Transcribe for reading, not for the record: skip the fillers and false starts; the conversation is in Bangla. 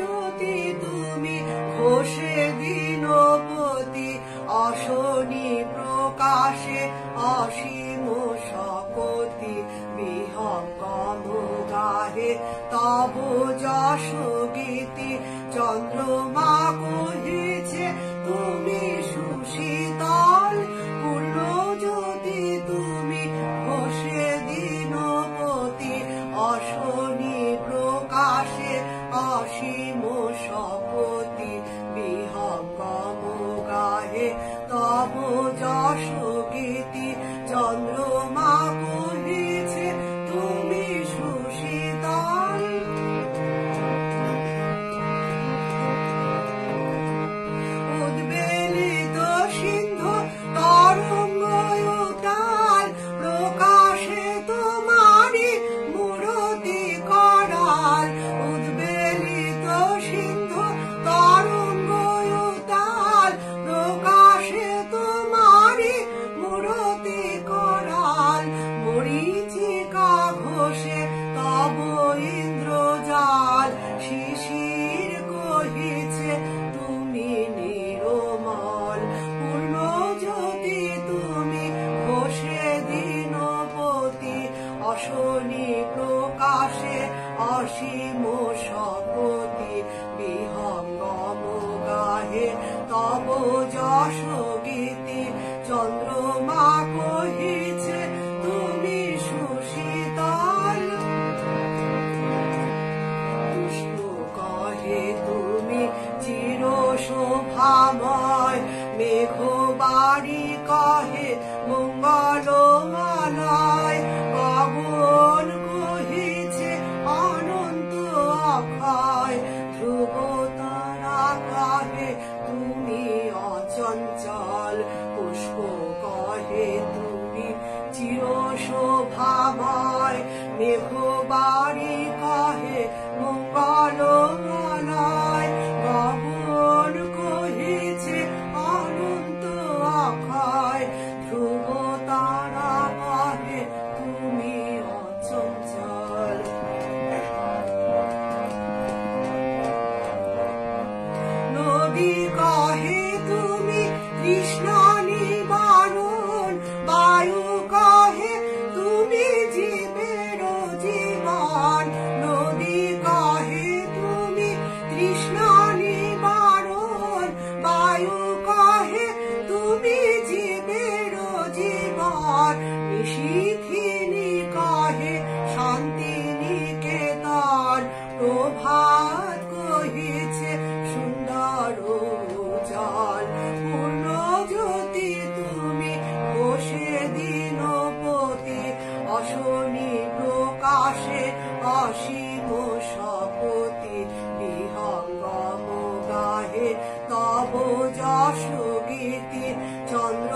জ্যোতি তুমি ঘোষে দীনপতি অশনি প্রকাশে অসীম শপতি বিহঙ্গম গাহে তব যশ গীতি চন্দ্রমা কহিছে তুমি সুশীতল পূর্ণ জ্যোতি তুমি ঘোষে দীনপতি অশনি প্রকাশে অসীম শপতি বিহঙ্গম গাহে তব যশ গীতি চন্দ্রমা কহিছে তুমি সুশীতল উদ্বেলিত সিন্ধু তরঙ্গ উতাল প্রকাশে তোমারি মূরতি করাল উদ্বেলিত সিন্ধু তরঙ্গ উতাল প্রকাশে তোমারি মূরতি করাল মরীচিকা ঘোষে তব ইন্দ্রজাল শিশির কহিছে তুমি নিরমল পূর্ণ জ্যোতি তুমি ঘোষে দীনপতি অশনি প্রকাশে অসীম শপতি বিহঙ্গম গাহে তব যশ গীতি চন্দ্রমা কহিছে তুমি সুশীতল পুষ্প কহে তুমি চির শোভাময় মেঘ বাড়ি কহে মঙ্গলময় গগন কহিছে অনন্ত অক্ষয় ধ্রুব তারা কহে তুমি অচঞ্চল পুষ্প কহে তুমি চির শোভাময় মেঘ বাড়ি কহে মঙ্গলময় গগন কহিছে অনন্ত অক্ষয় ধ্রুব তারা কহে তুমি অচঞ্চল নদী কহে তুমি তৃষ্ণা নিবারণ বায়ু কহে তুমি জীবের জীবন নদী কহে তুমি তৃষ্ণা নিবারণ বায়ু কহে তুমি জীবের জীবন নিশীথিনী কহে শান্তি নিকেতন প্রভাত কহিছে সুন্দর উজ্জ্বল পূর্ণ জ্যোতি তুমি ঘোষে দীনপতি অশনি প্রকাশে অসীম শপতি বিহঙ্গম গাহে তব যশ গীতি চন্দ্র